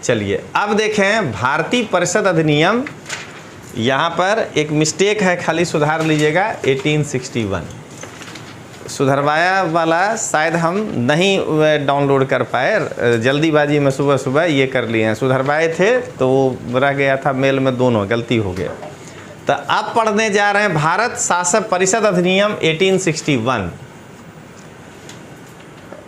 चलिए अब देखें भारतीय परिषद अधिनियम, यहाँ पर एक मिस्टेक है, खाली सुधार लीजिएगा। 1861 सुधरवाया वाला शायद हम नहीं डाउनलोड कर पाए, जल्दीबाजी में सुबह सुबह ये कर लिए हैं। सुधरवाए थे तो रह गया था मेल में, दोनों गलती हो गया। तो अब पढ़ने जा रहे हैं भारत शासन परिषद अधिनियम 1861।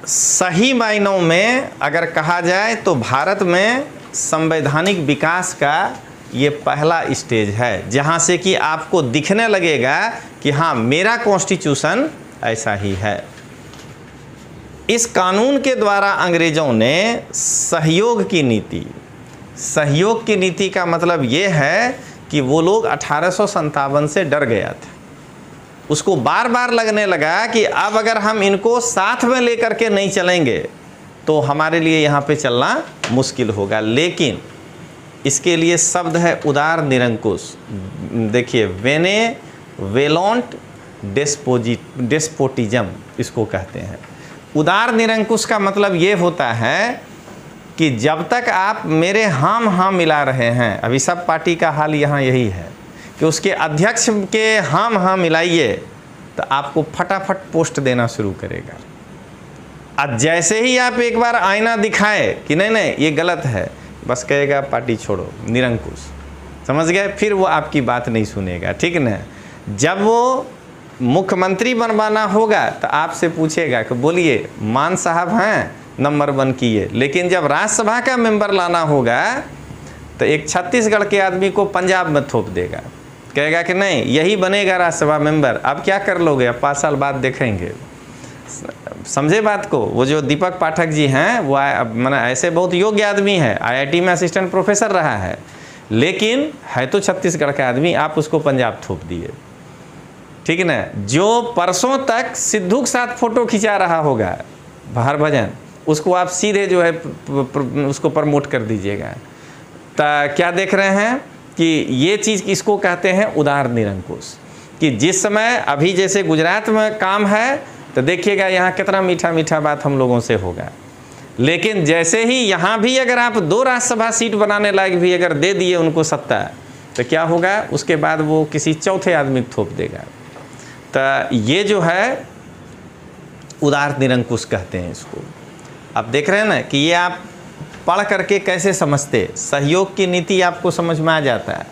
सही मायनों में अगर कहा जाए तो भारत में संवैधानिक विकास का ये पहला स्टेज है, जहाँ से कि आपको दिखने लगेगा कि हाँ मेरा कॉन्स्टिट्यूशन ऐसा ही है। इस कानून के द्वारा अंग्रेजों ने सहयोग की नीति का मतलब ये है कि वो लोग 1857 से डर गया था। उसको बार बार लगने लगा कि अब अगर हम इनको साथ में लेकर के नहीं चलेंगे तो हमारे लिए यहाँ पे चलना मुश्किल होगा। लेकिन इसके लिए शब्द है उदार निरंकुश। देखिए बेनेवोलेंट डेस्पोटिज्म इसको कहते हैं। उदार निरंकुश का मतलब ये होता है कि जब तक आप मेरे हाँ मिला रहे हैं, अभी सब पार्टी का हाल यहाँ यही है कि उसके अध्यक्ष के हाँ मिलाइए तो आपको फटाफट पोस्ट देना शुरू करेगा। अब जैसे ही आप एक बार आईना दिखाए कि नहीं ये गलत है, बस कहेगा पार्टी छोड़ो, निरंकुश, समझ गए। फिर वो आपकी बात नहीं सुनेगा, ठीक ना। जब वो मुख्यमंत्री बनवाना होगा तो आपसे पूछेगा कि बोलिए मान साहब हैं नंबर 1 किए। लेकिन जब राज्यसभा का मेंबर लाना होगा तो एक छत्तीसगढ़ के आदमी को पंजाब में थोप देगा, कहेगा कि नहीं यही बनेगा राज्यसभा मेंबर। अब क्या कर लोगे, अब 5 साल बाद देखेंगे। समझे बात को। वो जो दीपक पाठक जी हैं वो मैंने ऐसे बहुत योग्य आदमी है, IIT में असिस्टेंट प्रोफेसर रहा है, लेकिन है तो छत्तीसगढ़ का आदमी, आप उसको पंजाब थोप दिए, ठीक ना। जो परसों तक सिद्धू के साथ फोटो खिंचा रहा होगा हरभजन, उसको आप सीधे जो है उसको प्रमोट कर दीजिएगा। तो क्या देख रहे हैं कि ये चीज़ इसको कहते हैं उदार निरंकुश। कि जिस समय अभी जैसे गुजरात में काम है तो देखिएगा यहाँ कितना मीठा मीठा बात हम लोगों से होगा, लेकिन जैसे ही यहाँ भी अगर आप 2 राज्यसभा सीट बनाने लायक भी अगर दे दिए उनको सत्ता, तो क्या होगा, उसके बाद वो किसी चौथे आदमी को थोप देगा। तो ये जो है उदार निरंकुश कहते हैं इसको। आप देख रहे हैं ना कि ये आप पढ़ करके कैसे समझते, सहयोग की नीति आपको समझ में आ जाता है,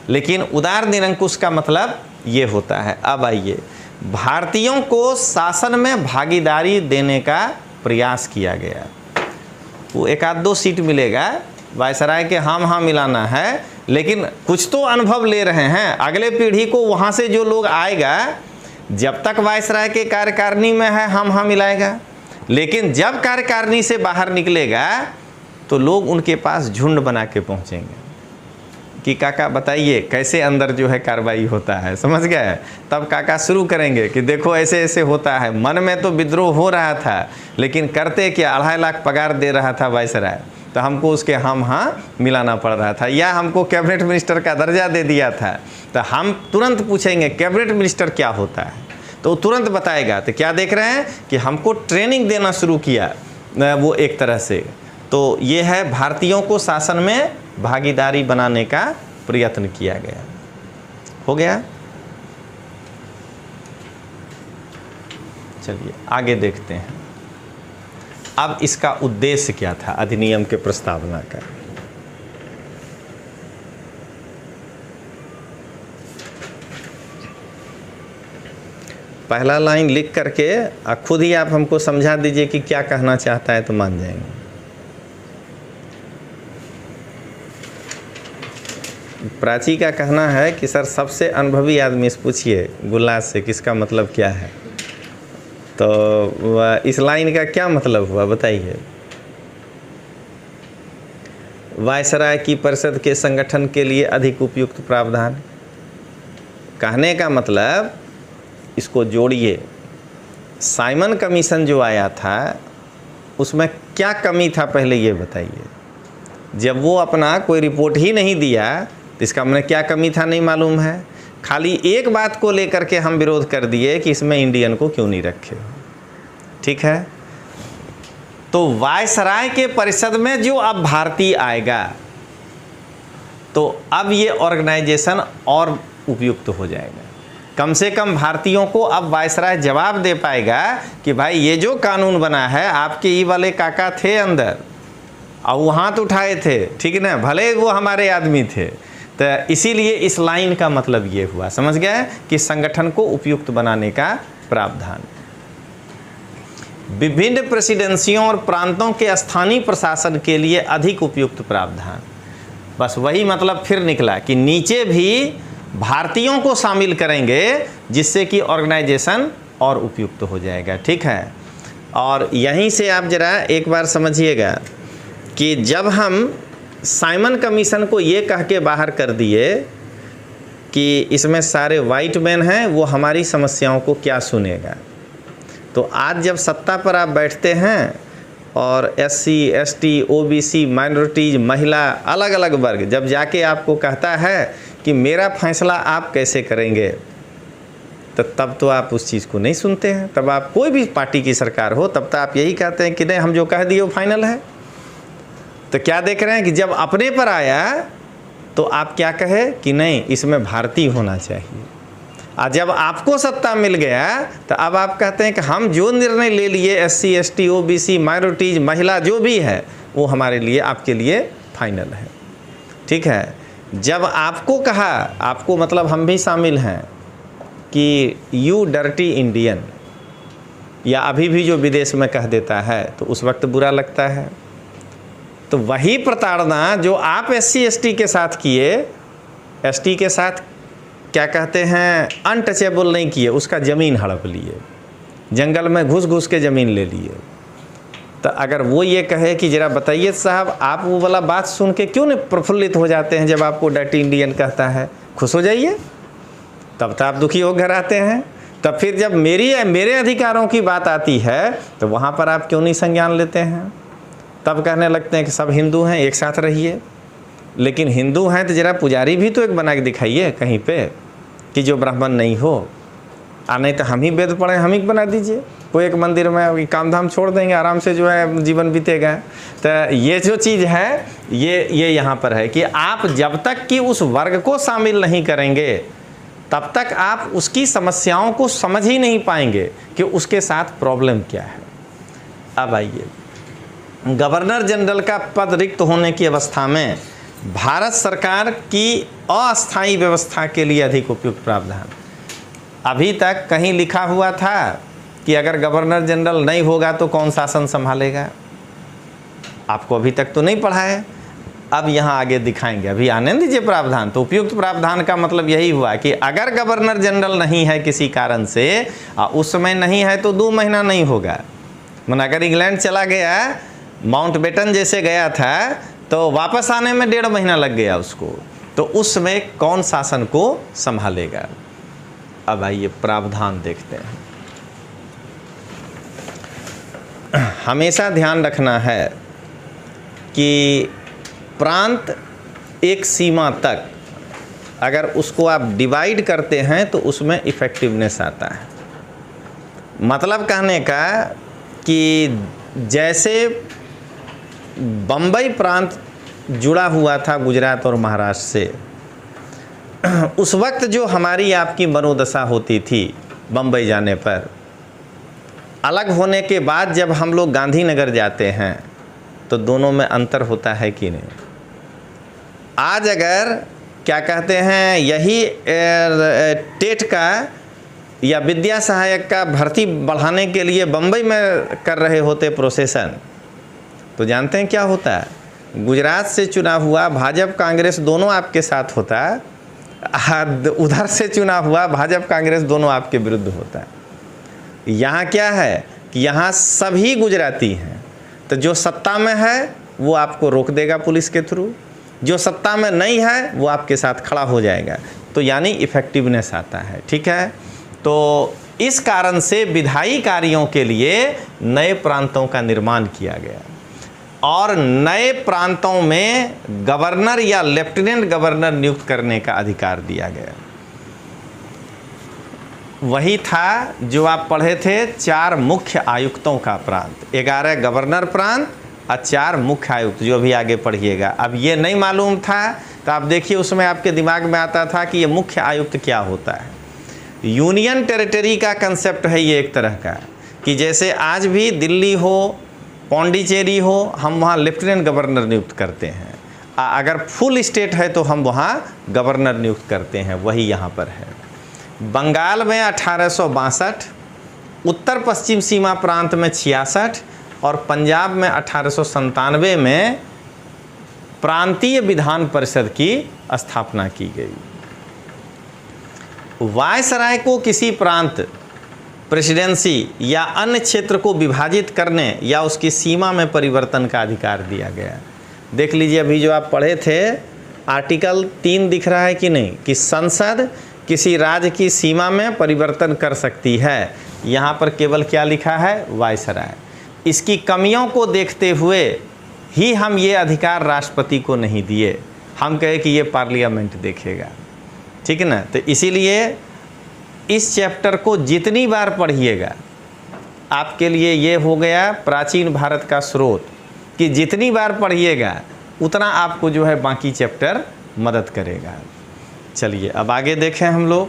लेकिन उदार निरंकुश का मतलब ये होता है। अब आइए, भारतीयों को शासन में भागीदारी देने का प्रयास किया गया। वो 1-2 सीट मिलेगा, वायसराय के हाँ मिलाना है, लेकिन कुछ तो अनुभव ले रहे हैं। अगले पीढ़ी को वहाँ से जो लोग आएगा, जब तक वायसराय के कार्यकारिणी में है हाँ मिलाएगा, लेकिन जब कार्यकारिणी से बाहर निकलेगा तो लोग उनके पास झुंड बना के पहुँचेंगे कि काका बताइए कैसे अंदर जो है कार्रवाई होता है, समझ गए। तब काका शुरू करेंगे कि देखो ऐसे ऐसे होता है। मन में तो विद्रोह हो रहा था, लेकिन करते क्या, 2.5 लाख पगार दे रहा था वायसराय, तो हमको उसके हम हाँ मिलाना पड़ रहा था, या हमको कैबिनेट मिनिस्टर का दर्जा दे दिया था। तो हम तुरंत पूछेंगे कैबिनेट मिनिस्टर क्या होता है, तो तुरंत बताएगा। तो क्या देख रहे हैं कि हमको ट्रेनिंग देना शुरू किया वो एक तरह से। तो ये है भारतीयों को शासन में भागीदारी बनाने का प्रयत्न किया गया। हो गया। चलिए आगे देखते हैं। अब इसका उद्देश्य क्या था अधिनियम के प्रस्तावना का। पहला लाइन लिख करके खुद ही आप हमको समझा दीजिए कि क्या कहना चाहता है, तो मान जाएंगे। प्राची का कहना है कि सर सबसे अनुभवी आदमी से पूछिए गुल्लाज से किसका मतलब क्या है। तो इस लाइन का क्या मतलब हुआ बताइए। वायसराय की परिषद के संगठन के लिए अधिक उपयुक्त प्रावधान, कहने का मतलब इसको जोड़िए। साइमन कमीशन जो आया था उसमें क्या कमी था पहले ये बताइए। जब वो अपना कोई रिपोर्ट ही नहीं दिया तो इसका मतलब क्या कमी था नहीं मालूम है। खाली एक बात को लेकर के हम विरोध कर दिए कि इसमें इंडियन को क्यों नहीं रखे। ठीक है, तो वायसराय के परिषद में जो अब भारतीय आएगा तो अब ये ऑर्गेनाइजेशन और उपयुक्त हो जाएगा। कम से कम भारतीयों को अब वायसराय जवाब दे पाएगा कि भाई ये जो कानून बना है, आपके ये वाले काका थे अंदर और वो हाथ उठाए थे, ठीक ना, भले वो हमारे आदमी थे। तो इसीलिए इस लाइन का मतलब ये हुआ, समझ गए, कि संगठन को उपयुक्त बनाने का प्रावधान। विभिन्न प्रेसिडेंसियों और प्रांतों के स्थानीय प्रशासन के लिए अधिक उपयुक्त प्रावधान। बस वही मतलब फिर निकला कि नीचे भी भारतीयों को शामिल करेंगे जिससे कि ऑर्गेनाइजेशन और उपयुक्त हो जाएगा, ठीक है। और यहीं से आप जरा एक बार समझिएगा कि जब हम साइमन कमीशन को ये कह के बाहर कर दिए कि इसमें सारे वाइट मैन हैं, वो हमारी समस्याओं को क्या सुनेगा, तो आज जब सत्ता पर आप बैठते हैं और SC, ST, OBC, माइनॉरिटीज, महिला, अलग अलग वर्ग जब जाके आपको कहता है कि मेरा फैसला आप कैसे करेंगे, तो तब तो आप उस चीज़ को नहीं सुनते हैं। तब आप कोई भी पार्टी की सरकार हो, तब तो आप यही कहते हैं कि नहीं, हम जो कह दिए वो फाइनल है। तो क्या देख रहे हैं कि जब अपने पर आया तो आप क्या कहे कि नहीं, इसमें भारतीय होना चाहिए। और जब आपको सत्ता मिल गया तो अब आप कहते हैं कि हम जो निर्णय ले लिए SC, ST, OBC, माइनॉरिटीज, महिला जो भी है, वो हमारे लिए, आपके लिए फाइनल है, ठीक है। जब आपको कहा, आपको मतलब हम भी शामिल हैं, कि यू डर्टी इंडियन, या अभी भी जो विदेश में कह देता है तो उस वक्त बुरा लगता है। तो वही प्रताड़ना जो आप SC, ST के साथ किए, ST के साथ क्या कहते हैं, अनटचेबल नहीं किए, उसका ज़मीन हड़प लिए, जंगल में घुस घुस के ज़मीन ले लिए। तो अगर वो ये कहे कि ज़रा बताइए साहब, आप वो वाला बात सुन के क्यों नहीं प्रफुल्लित हो जाते हैं जब आपको डर्टी इंडियन कहता है, खुश हो जाइए, तब तो आप दुखी हो घर आते हैं। तब फिर जब मेरे अधिकारों की बात आती है तो वहाँ पर आप क्यों नहीं संज्ञान लेते हैं, तब कहने लगते हैं कि सब हिंदू हैं, एक साथ रहिए। लेकिन हिंदू हैं तो ज़रा पुजारी भी तो एक बना के दिखाइए कहीं पे कि जो ब्राह्मण नहीं हो, नहीं तो हम ही वेद पढ़े, हम ही बना दीजिए, कोई एक मंदिर में काम धाम छोड़ देंगे, आराम से जो है जीवन बीतेगा। तो ये जो चीज़ है ये यहाँ पर है कि आप जब तक कि उस वर्ग को शामिल नहीं करेंगे तब तक आप उसकी समस्याओं को समझ ही नहीं पाएंगे कि उसके साथ प्रॉब्लम क्या है। अब आइए, गवर्नर जनरल का पद रिक्त होने की अवस्था में भारत सरकार की अस्थायी व्यवस्था के लिए अधिक उपयुक्त प्रावधान। अभी तक कहीं लिखा हुआ था कि अगर गवर्नर जनरल नहीं होगा तो कौन शासन संभालेगा, आपको अभी तक तो नहीं पढ़ा है। अब यहाँ आगे दिखाएंगे, अभी आने दीजिए प्रावधान। तो उपयुक्त प्रावधान का मतलब यही हुआ कि अगर गवर्नर जनरल नहीं है किसी कारण से, उस समय नहीं है तो 2 महीना नहीं होगा। मन अगर इंग्लैंड चला गया, माउंटबेटन जैसे गया था, तो वापस आने में 1.5 महीना लग गया उसको, तो उस समय कौन शासन को संभालेगा। अब आइए प्रावधान देखते हैं। हमेशा ध्यान रखना है कि प्रांत एक सीमा तक अगर उसको आप डिवाइड करते हैं तो उसमें इफ़ेक्टिवनेस आता है। मतलब कहने का कि जैसे बम्बई प्रांत जुड़ा हुआ था गुजरात और महाराष्ट्र से, उस वक्त जो हमारी आपकी मनोदशा होती थी बम्बई जाने पर, अलग होने के बाद जब हम लोग गांधीनगर जाते हैं तो दोनों में अंतर होता है कि नहीं। आज अगर क्या कहते हैं, यही टेट का या विद्या सहायक का भर्ती बढ़ाने के लिए बम्बई में कर रहे होते प्रोसेसन, तो जानते हैं क्या होता है, गुजरात से चुना हुआ भाजपा कांग्रेस दोनों आपके साथ होता है, उधर से चुना हुआ भाजपा कांग्रेस दोनों आपके विरुद्ध होता है। यहाँ क्या है कि यहाँ सभी गुजराती हैं, तो जो सत्ता में है वो आपको रोक देगा पुलिस के थ्रू, जो सत्ता में नहीं है वो आपके साथ खड़ा हो जाएगा। तो यानी इफ़ेक्टिवनेस आता है, ठीक है। तो इस कारण से विधायी कार्यों के लिए नए प्रांतों का निर्माण किया गया और नए प्रांतों में गवर्नर या लेफ्टिनेंट गवर्नर नियुक्त करने का अधिकार दिया गया। वही था जो आप पढ़े थे, 4 मुख्य आयुक्तों का प्रांत, 11 गवर्नर प्रांत और 4 मुख्य आयुक्त, जो भी आगे पढ़िएगा। अब ये नहीं मालूम था तो आप देखिए उसमें आपके दिमाग में आता था कि ये मुख्य आयुक्त क्या होता है। यूनियन टेरिटरी का कंसेप्ट है ये एक तरह का, कि जैसे आज भी दिल्ली हो, पौंडीचेरी हो, हम वहाँ लेफ्टिनेंट गवर्नर नियुक्त करते हैं। अगर फुल स्टेट है तो हम वहाँ गवर्नर नियुक्त करते हैं, वही यहाँ पर है। बंगाल में 1862, उत्तर पश्चिम सीमा प्रांत में 66 और पंजाब में 1897 में प्रांतीय विधान परिषद की स्थापना की गई। वायसराय को किसी प्रांत, प्रेसिडेंसी या अन्य क्षेत्र को विभाजित करने या उसकी सीमा में परिवर्तन का अधिकार दिया गया। देख लीजिए अभी जो आप पढ़े थे, आर्टिकल 3 दिख रहा है कि नहीं, कि संसद किसी राज्य की सीमा में परिवर्तन कर सकती है। यहाँ पर केवल क्या लिखा है, वायसराय। इसकी कमियों को देखते हुए ही हम ये अधिकार राष्ट्रपति को नहीं दिए, हम कहे कि ये पार्लियामेंट देखेगा, ठीक है ना। तो इसीलिए इस चैप्टर को जितनी बार पढ़िएगा आपके लिए ये हो गया प्राचीन भारत का स्रोत, कि जितनी बार पढ़िएगा उतना आपको जो है बाकी चैप्टर मदद करेगा। चलिए अब आगे देखें हम लोग।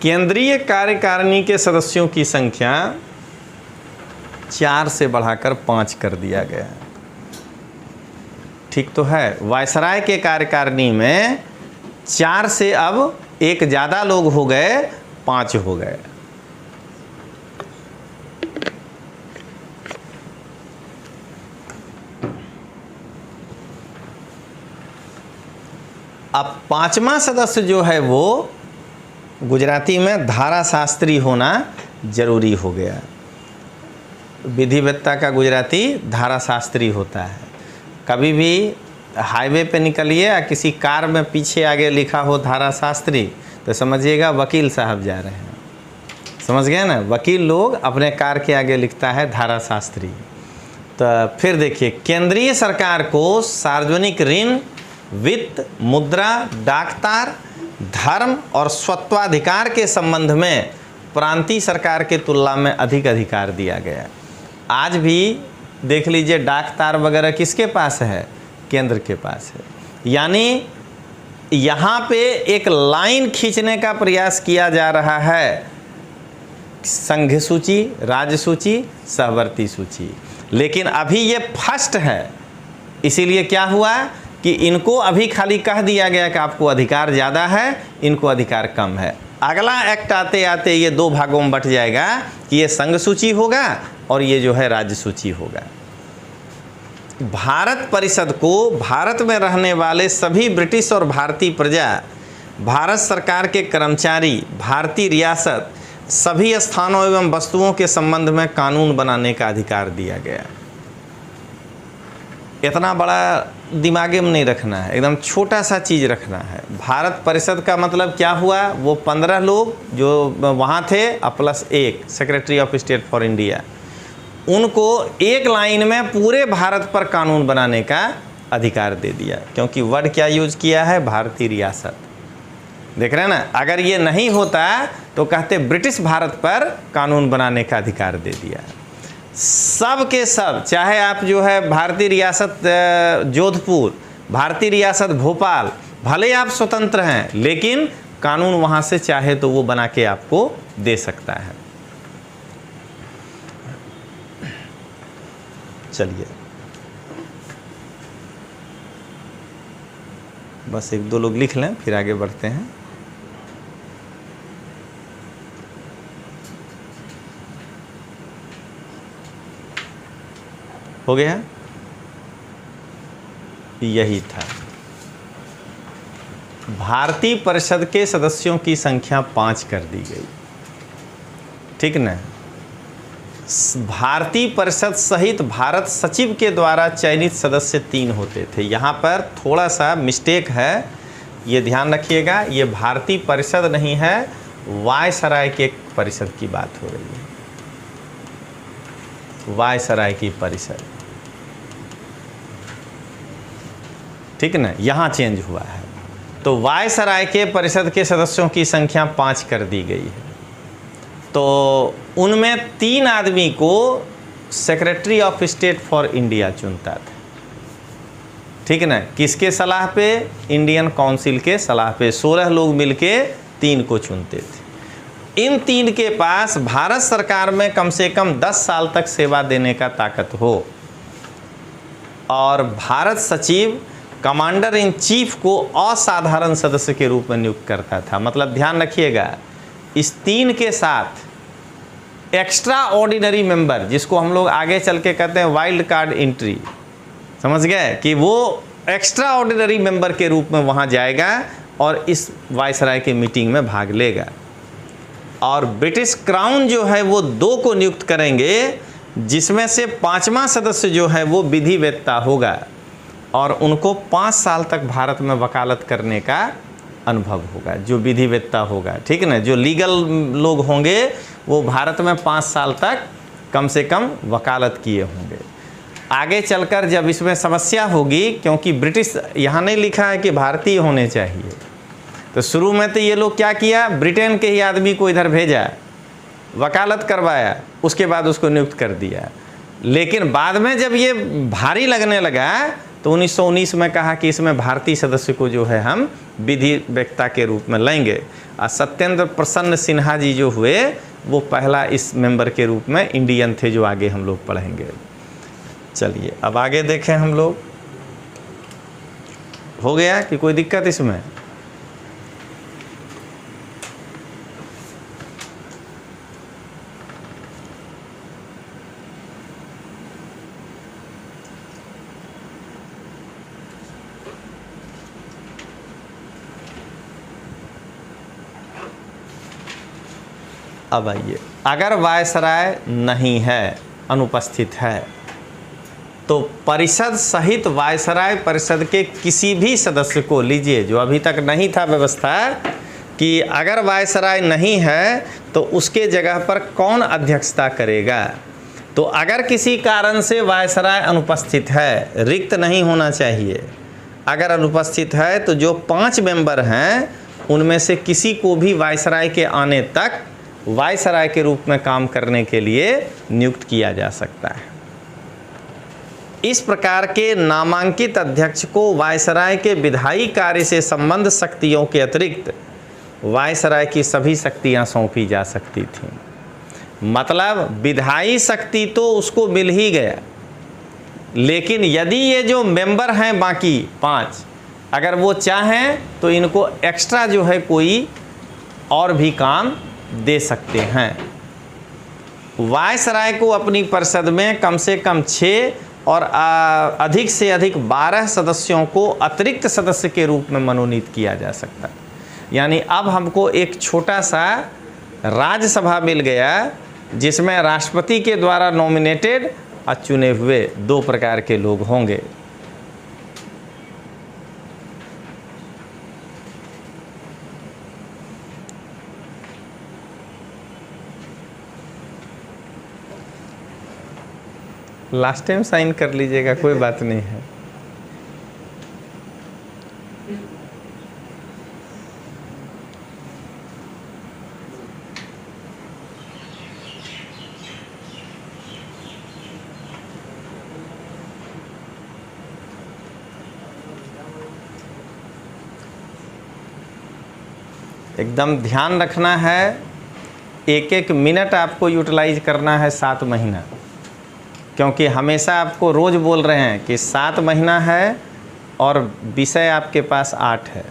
केंद्रीय कार्यकारिणी के सदस्यों की संख्या 4 से बढ़ाकर 5 कर दिया गया, ठीक तो है। वायसराय के कार्यकारिणी में 4 से अब एक ज़्यादा लोग हो गए, 5 हो गए। अब 5वां सदस्य जो है वो गुजराती में धारा शास्त्री होना जरूरी हो गया। विधिवेत्ता का गुजराती धारा शास्त्री होता है। कभी भी हाईवे पे निकलिए या किसी कार में पीछे आगे लिखा हो धारा शास्त्री, तो समझिएगा वकील साहब जा रहे हैं। समझ गए ना, वकील लोग अपने कार के आगे लिखता है धारा शास्त्री। तो फिर देखिए, केंद्रीय सरकार को सार्वजनिक ऋण, वित्त, मुद्रा, डाकतार, धर्म और स्वत्वाधिकार के संबंध में प्रांतीय सरकार के तुलना में अधिक अधिकार दिया गया। आज भी देख लीजिए डाकतार वगैरह किसके पास है, केंद्र के पास है। यानी यहाँ पे एक लाइन खींचने का प्रयास किया जा रहा है, संघ सूची, राज्य सूची, सहवर्ती सूची। लेकिन अभी ये फर्स्ट है, इसीलिए क्या हुआ कि इनको अभी खाली कह दिया गया कि आपको अधिकार ज़्यादा है, इनको अधिकार कम है। अगला एक्ट आते आते ये 2 भागों में बट जाएगा कि ये संघ सूची होगा और ये जो है राज्य सूची होगा। भारत परिषद को भारत में रहने वाले सभी ब्रिटिश और भारतीय प्रजा, भारत सरकार के कर्मचारी, भारतीय रियासत, सभी स्थानों एवं वस्तुओं के संबंध में कानून बनाने का अधिकार दिया गया। इतना बड़ा दिमागे में नहीं रखना है, एकदम छोटा सा चीज़ रखना है। भारत परिषद का मतलब क्या हुआ, वो 15 लोग जो वहाँ थे plus 1 secretary of state for India, उनको एक लाइन में पूरे भारत पर कानून बनाने का अधिकार दे दिया। क्योंकि वर्ड क्या यूज किया है, भारतीय रियासत। देख रहे हैं ना, अगर ये नहीं होता तो कहते ब्रिटिश भारत पर कानून बनाने का अधिकार दे दिया। सब के सब, चाहे आप जो है भारतीय रियासत जोधपुर, भारतीय रियासत भोपाल, भले आप स्वतंत्र हैं, लेकिन कानून वहाँ से चाहे तो वो बना के आपको दे सकता है। चलिए बस 1-2 लोग लिख लें, फिर आगे बढ़ते हैं। हो गया, यही था। भारतीय परिषद के सदस्यों की संख्या 5 कर दी गई, ठीक ना। भारतीय परिषद सहित भारत सचिव के द्वारा चयनित सदस्य 3 होते थे। यहाँ पर थोड़ा सा मिस्टेक है, ये ध्यान रखिएगा। ये भारतीय परिषद नहीं है, वायसराय के परिषद की बात हो रही है, वायसराय की परिषद, ठीक ना। यहाँ चेंज हुआ है। तो वायसराय के परिषद के सदस्यों की संख्या 5 कर दी गई है। तो उनमें 3 आदमी को secretary of state for India चुनता था, ठीक ना। किसके सलाह पे? इंडियन काउंसिल के सलाह पे 16 लोग मिलके 3 को चुनते थे। इन 3 के पास भारत सरकार में कम से कम 10 साल तक सेवा देने का ताकत हो, और भारत सचिव कमांडर इन चीफ को असाधारण सदस्य के रूप में नियुक्त करता था। मतलब ध्यान रखिएगा, इस 3 के साथ एक्स्ट्रा ऑर्डिनरी मेंबर, जिसको हम लोग आगे चल के कहते हैं वाइल्ड कार्ड एंट्री, समझ गए, कि वो एक्स्ट्रा ऑर्डिनरी मेंबर के रूप में वहाँ जाएगा और इस वायसराय की मीटिंग में भाग लेगा। और ब्रिटिश क्राउन जो है वो 2 को नियुक्त करेंगे, जिसमें से 5वां सदस्य जो है वो विधिवेत्ता होगा, और उनको 5 साल तक भारत में वकालत करने का अनुभव होगा, जो विधिवेत्ता होगा, ठीक है ना। जो लीगल लोग होंगे वो भारत में 5 साल तक कम से कम वकालत किए होंगे। आगे चलकर जब इसमें समस्या होगी, क्योंकि ब्रिटिश यहाँ नहीं लिखा है कि भारतीय होने चाहिए, तो शुरू में तो ये लोग क्या किया, ब्रिटेन के ही आदमी को इधर भेजा, वकालत करवाया, उसके बाद उसको नियुक्त कर दिया। लेकिन बाद में जब ये भारी लगने लगा तो 1919 में कहा कि इसमें भारतीय सदस्य को जो है हम विधिवेत्ता के रूप में लेंगे। और सत्येंद्र प्रसन्न सिन्हा जी जो हुए वो पहला इस मेंबर के रूप में इंडियन थे, जो आगे हम लोग पढ़ेंगे। चलिए अब आगे देखें हम लोग। हो गया कि कोई दिक्कत इसमें? अब आइए, अगर वायसराय नहीं है, अनुपस्थित है, तो परिषद सहित वायसराय परिषद के किसी भी सदस्य को लीजिए, जो अभी तक नहीं था व्यवस्था कि अगर वायसराय नहीं है तो उसके जगह पर कौन अध्यक्षता करेगा। तो अगर किसी कारण से वायसराय अनुपस्थित है, रिक्त नहीं होना चाहिए, अगर अनुपस्थित है तो जो 5 मेंबर हैं उनमें से किसी को भी वायसराय के आने तक वायसराय के रूप में काम करने के लिए नियुक्त किया जा सकता है। इस प्रकार के नामांकित अध्यक्ष को वायसराय के विधायी कार्य से संबंध शक्तियों के अतिरिक्त वायसराय की सभी शक्तियां सौंपी जा सकती थीं। मतलब विधायी शक्ति तो उसको मिल ही गया, लेकिन यदि ये जो मेंबर हैं बाकी 5, अगर वो चाहें तो इनको एक्स्ट्रा जो है कोई और भी काम दे सकते हैं। वायसराय को अपनी परिषद में कम से कम 6 और अधिक से अधिक 12 सदस्यों को अतिरिक्त सदस्य के रूप में मनोनीत किया जा सकता है। यानी अब हमको एक छोटा सा राज्यसभा मिल गया, जिसमें राष्ट्रपति के द्वारा नॉमिनेटेड और चुने हुए 2 प्रकार के लोग होंगे। लास्ट टाइम साइन कर लीजिएगा, कोई बात नहीं है। एकदम ध्यान रखना है, एक एक मिनट आपको यूटिलाइज करना है 7 महीना, क्योंकि हमेशा आपको रोज़ बोल रहे हैं कि 7 महीना है और विषय आपके पास 8 है,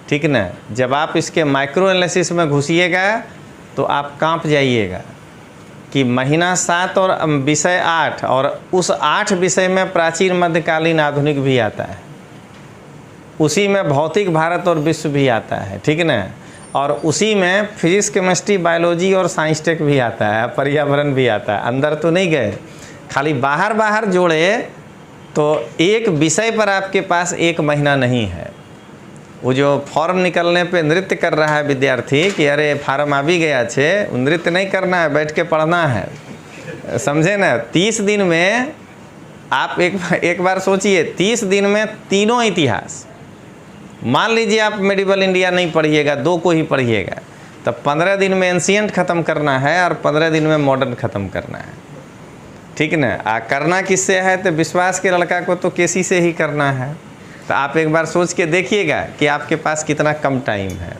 ठीक ना। जब आप इसके माइक्रो एनालिसिस में घुसिएगा तो आप कांप जाइएगा कि महीना 7 और विषय 8, और उस 8 विषय में प्राचीन मध्यकालीन आधुनिक भी आता है, उसी में भौतिक भारत और विश्व भी आता है, ठीक ना। और उसी में फिजिक्स केमिस्ट्री बायोलॉजी और साइंस टेक भी आता है, पर्यावरण भी आता है। अंदर तो नहीं गए, खाली बाहर बाहर जोड़े तो एक विषय पर आपके पास 1 महीना नहीं है। वो जो फॉर्म निकलने पे नृत्य कर रहा है विद्यार्थी कि अरे फार्म आ भी गया छे, नृत्य नहीं करना है, बैठ के पढ़ना है, समझे ना। 30 दिन में आप एक बार सोचिए, 30 दिन में तीनों इतिहास, मान लीजिए आप मेडिवल इंडिया नहीं पढ़िएगा, 2 को ही पढ़िएगा, तब 15 दिन में एंशिएंट ख़त्म करना है और 15 दिन में मॉडर्न ख़त्म करना है, ठीक ना। करना किससे है, तो विश्वास के लड़का को तो केसी से ही करना है। तो आप एक बार सोच के देखिएगा कि आपके पास कितना कम टाइम है।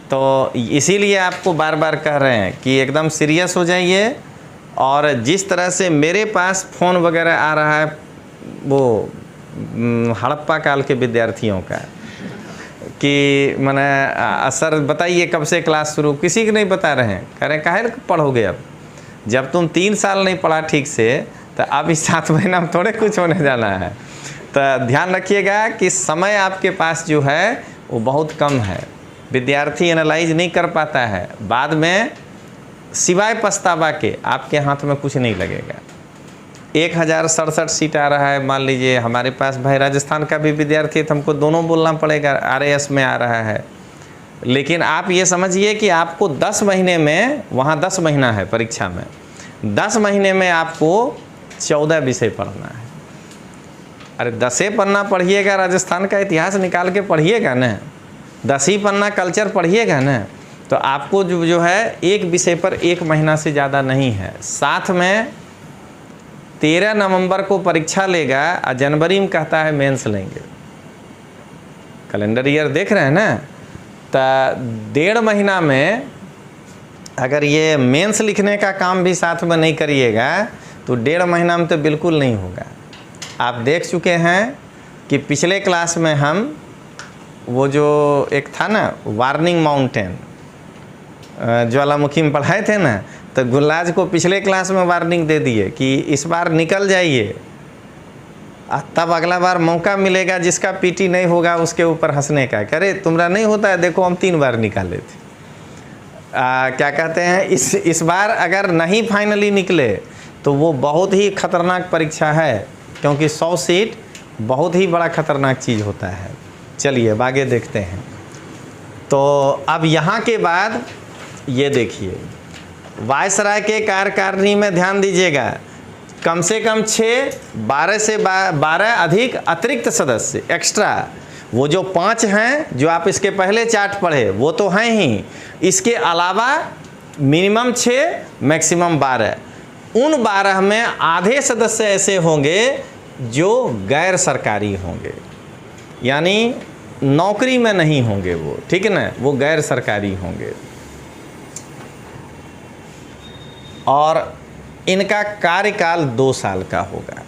तो इसीलिए आपको बार बार कह रहे हैं कि एकदम सीरियस हो जाइए। और जिस तरह से मेरे पास फ़ोन वगैरह आ रहा है वो हड़प्पा काल के विद्यार्थियों का कि मैंने सर बताइए कब से क्लास शुरू, किसी को नहीं बता रहे हैं। कह रहे हैं काहे पढ़ोगे, अब जब तुम 3 साल नहीं पढ़ा ठीक से तो अब इस 7 महीना में थोड़े कुछ होने जाना है। तो ध्यान रखिएगा कि समय आपके पास जो है वो बहुत कम है, विद्यार्थी एनालाइज नहीं कर पाता है, बाद में सिवाय पछतावा के आपके हाथ में कुछ नहीं लगेगा। 1067 सीट आ रहा है, मान लीजिए हमारे पास भाई राजस्थान का भी विद्यार्थी है तो हमको दोनों बोलना पड़ेगा, RAS में आ रहा है। लेकिन आप ये समझिए कि आपको 10 महीने में, वहाँ 10 महीना है परीक्षा में, 10 महीने में आपको 14 विषय पढ़ना है। अरे 10 पन्ना पढ़िएगा, राजस्थान का इतिहास निकाल के पढ़िएगा ना, 10 ही पन्ना कल्चर पढ़िएगा ना, तो आपको जो है एक विषय पर 1 महीना से ज़्यादा नहीं है। साथ में 13 नवंबर को परीक्षा लेगा और जनवरी में कहता है मेंस लेंगे। कैलेंडर ईयर देख रहे हैं ना, तो 1.5 महीना में अगर ये मेंस लिखने का काम भी साथ में नहीं करिएगा तो 1.5 महीना में तो बिल्कुल नहीं होगा। आप देख चुके हैं कि पिछले क्लास में हम वो जो एक था ना वार्निंग माउंटेन, ज्वालामुखी में पढ़ाए थे ना, तो गुल्लाज को पिछले क्लास में वार्निंग दे दिए कि इस बार निकल जाइए, तब अगला बार मौका मिलेगा, जिसका पीटी नहीं होगा उसके ऊपर हंसने का। करे तुम्हारा नहीं होता है, देखो हम 3 बार निकाले थे। क्या कहते हैं, इस बार अगर नहीं फाइनली निकले तो वो बहुत ही खतरनाक परीक्षा है, क्योंकि 100 सीट बहुत ही बड़ा खतरनाक चीज़ होता है। चलिए अब आगे देखते हैं। तो अब यहाँ के बाद ये देखिए, वायसराय के कार्यकारिणी में ध्यान दीजिएगा, कम से कम 6, 12 से 12 अधिक अतिरिक्त सदस्य एक्स्ट्रा। वो जो 5 हैं जो आप इसके पहले चार्ट पढ़े वो तो हैं ही, इसके अलावा मिनिमम 6 मैक्सिमम 12। उन 12 में आधे सदस्य ऐसे होंगे जो गैर सरकारी होंगे, यानी नौकरी में नहीं होंगे वो, ठीक है ना, वो गैर सरकारी होंगे। और इनका कार्यकाल 2 साल का होगा।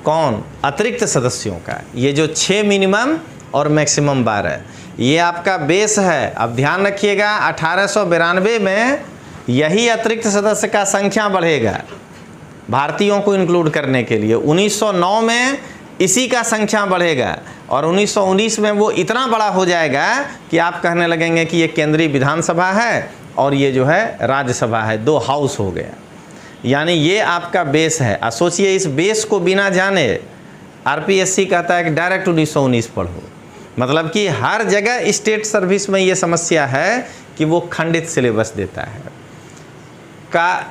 कौन? अतिरिक्त सदस्यों का। ये जो 6 मिनिमम और मैक्सिमम 12, ये आपका बेस है। अब ध्यान रखिएगा 1892 में यही अतिरिक्त सदस्य का संख्या बढ़ेगा भारतीयों को इंक्लूड करने के लिए। 1909 में इसी का संख्या बढ़ेगा और 1919 में वो इतना बड़ा हो जाएगा कि आप कहने लगेंगे कि ये केंद्रीय विधानसभा है और ये जो है राज्यसभा है, 2 हाउस हो गया। यानी ये आपका बेस है। सोचिए इस बेस को बिना जाने RPSC कहता है कि डायरेक्ट 1919 पढ़ो। मतलब कि हर जगह स्टेट सर्विस में ये समस्या है कि वो खंडित सिलेबस देता है।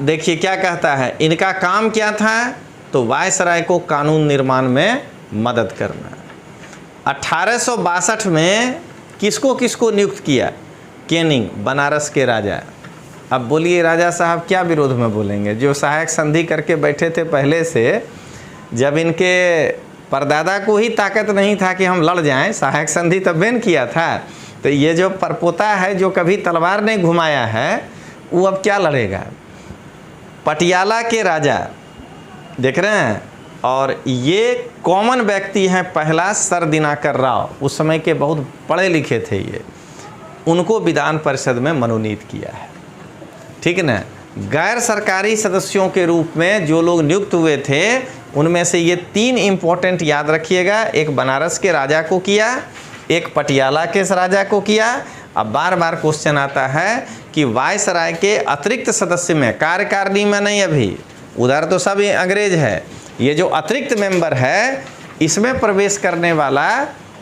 देखिए क्या कहता है, इनका काम क्या था, तो वायसराय को कानून निर्माण में मदद करना। 1862 में किसको किसको नियुक्त किया? कैनिंग, बनारस के राजा। अब बोलिए राजा साहब क्या विरोध में बोलेंगे, जो सहायक संधि करके बैठे थे पहले से, जब इनके परदादा को ही ताकत नहीं था कि हम लड़ जाएं, सहायक संधि तब बैन किया था, तो ये जो परपोता है जो कभी तलवार नहीं घुमाया है वो अब क्या लड़ेगा? पटियाला के राजा देख रहे हैं, और ये कॉमन व्यक्ति हैं, पहला सर दिनाकर राव, उस समय के बहुत पढ़े लिखे थे ये, उनको विधान परिषद में मनोनीत किया है, ठीक है ना। गैर सरकारी सदस्यों के रूप में जो लोग नियुक्त हुए थे उनमें से ये 3 इम्पोर्टेंट याद रखिएगा, एक बनारस के राजा को किया, एक पटियाला के राजा को किया। अब बार बार क्वेश्चन आता है कि वायसराय के अतिरिक्त सदस्य में, कार्यकारिणी में नहीं, अभी उधर तो सब अंग्रेज है, ये जो अतिरिक्त मेंबर है इसमें प्रवेश करने वाला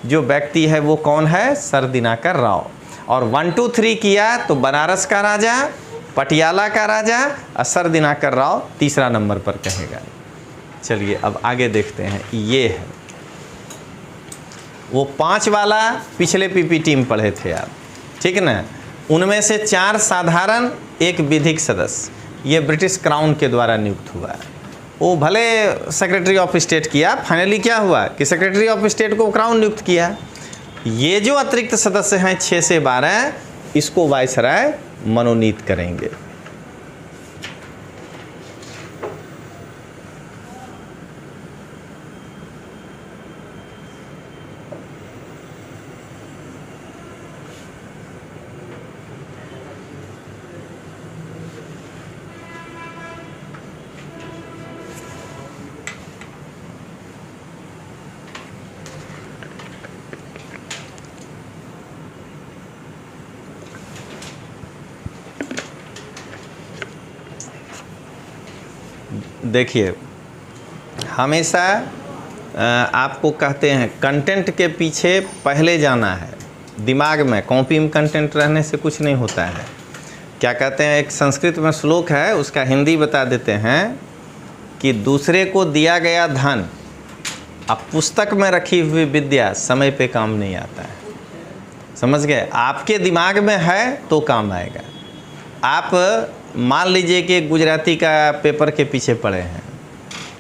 जो व्यक्ति है वो कौन है? सर दिनाकर राव। और 1, 2, 3 किया तो बनारस का राजा, पटियाला का राजा और सर दिनाकर राव तीसरा नंबर पर कहेगा। चलिए अब आगे देखते हैं। ये है वो 5 वाला पिछले पीपीटी में पढ़े थे आप, ठीक ना। उनमें से 4 साधारण, 1 विधिक सदस्य, ये ब्रिटिश क्राउन के द्वारा नियुक्त हुआ है। वो भले सेक्रेटरी ऑफ स्टेट किया, फाइनली क्या हुआ कि सेक्रेटरी ऑफ स्टेट को क्राउन नियुक्त किया। ये जो अतिरिक्त सदस्य हैं 6 से 12, इसको वायसराय मनोनीत करेंगे। देखिए, हमेशा आपको कहते हैं कंटेंट के पीछे पहले जाना है। दिमाग में, कॉपी में कंटेंट रहने से कुछ नहीं होता है। क्या कहते हैं, एक संस्कृत में श्लोक है, उसका हिंदी बता देते हैं कि दूसरे को दिया गया धन, अब पुस्तक में रखी हुई विद्या समय पे काम नहीं आता है। समझ गए? आपके दिमाग में है तो काम आएगा। आप मान लीजिए कि गुजराती का पेपर के पीछे पड़े हैं,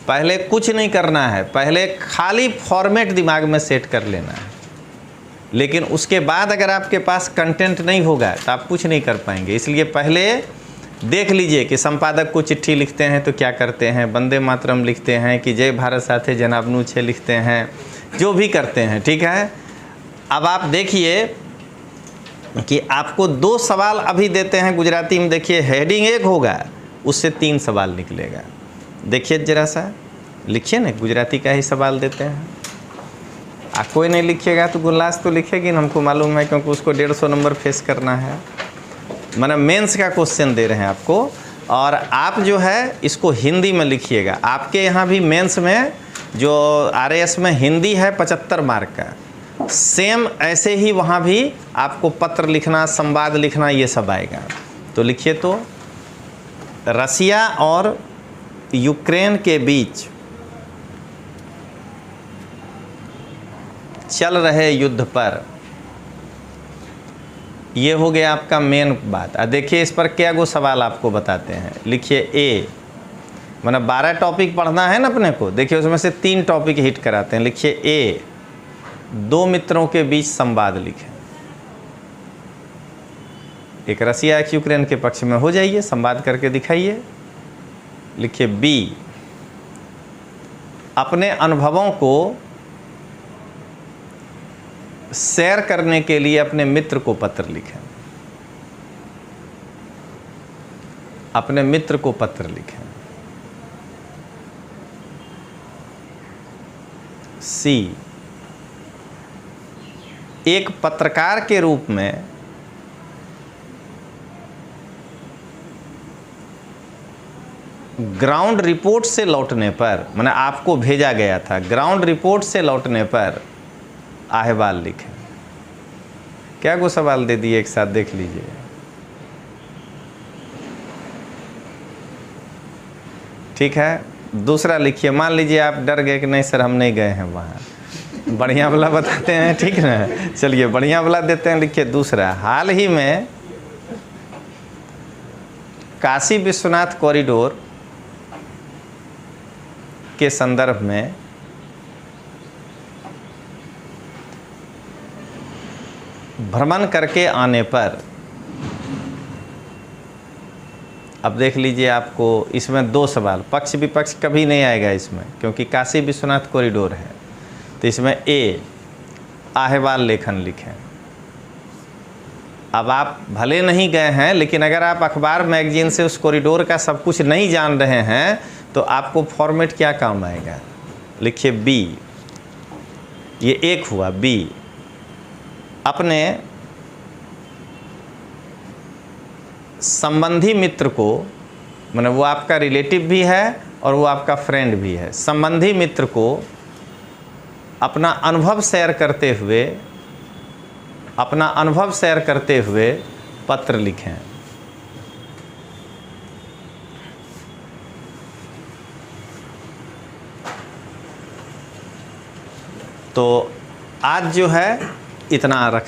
पहले कुछ नहीं करना है, पहले खाली फॉर्मेट दिमाग में सेट कर लेना है। लेकिन उसके बाद अगर आपके पास कंटेंट नहीं होगा तो आप कुछ नहीं कर पाएंगे। इसलिए पहले देख लीजिए कि संपादक को चिट्ठी लिखते हैं तो क्या करते हैं, वंदे मातरम लिखते हैं कि जय भारत साथे जनाब छे लिखते हैं, जो भी करते हैं, ठीक है। अब आप देखिए कि आपको 2 सवाल अभी देते हैं गुजराती में। देखिए, हेडिंग 1 होगा, उससे 3 सवाल निकलेगा। देखिए जरा सा, लिखिए ना, गुजराती का ही सवाल देते हैं। कोई नहीं लिखिएगा तो गुल्लास तो लिखेगी ना, हमको मालूम है, क्योंकि उसको 150 नंबर फेस करना है। मतलब मेंस का क्वेश्चन दे रहे हैं आपको, और आप जो है इसको हिंदी में लिखिएगा। आपके यहाँ भी मेंस में जो RAS में हिंदी है 75 मार्क का, सेम ऐसे ही वहाँ भी आपको पत्र लिखना, संवाद लिखना, ये सब आएगा। तो लिखिए, तो रसिया और यूक्रेन के बीच चल रहे युद्ध पर, ये हो गया आपका मेन बात। देखिए इस पर क्या गो सवाल आपको बताते हैं। लिखिए ए, मतलब 12 टॉपिक पढ़ना है ना अपने को। देखिए उसमें से 3 टॉपिक हिट कराते हैं। लिखिए ए, 2 मित्रों के बीच संवाद लिखें। एक रसिया एक यूक्रेन के पक्ष में हो जाइए, संवाद करके दिखाइए। लिखिए बी, अपने अनुभवों को शेयर करने के लिए अपने मित्र को पत्र लिखें। अपने मित्र को पत्र लिखें। सी, एक पत्रकार के रूप में ग्राउंड रिपोर्ट से लौटने पर, मैंने आपको भेजा गया था, ग्राउंड रिपोर्ट से लौटने पर अहवाल लिखें। क्या को सवाल दे दिए एक साथ, देख लीजिए। ठीक है, दूसरा लिखिए। मान लीजिए आप डर गए कि नहीं सर हम नहीं गए हैं वहाँ, बढ़िया वाला बताते हैं, ठीक ना। चलिए बढ़िया वाला देते हैं। लिखिए दूसरा, हाल ही में काशी विश्वनाथ कॉरिडोर के संदर्भ में भ्रमण करके आने पर, अब देख लीजिए आपको इसमें 2 सवाल, पक्ष विपक्ष कभी नहीं आएगा इसमें, क्योंकि काशी विश्वनाथ कॉरिडोर है। तो इसमें ए, अहवाल लेखन लिखें। अब आप भले नहीं गए हैं, लेकिन अगर आप अखबार मैगजीन से उस कॉरिडोर का सब कुछ नहीं जान रहे हैं तो आपको फॉर्मेट क्या काम आएगा। लिखिए बी, ये एक हुआ। बी, अपने संबंधी मित्र को, मतलब वो आपका रिलेटिव भी है और वो आपका फ्रेंड भी है, संबंधी मित्र को अपना अनुभव शेयर करते हुए पत्र लिखें। तो आज जो है इतना रख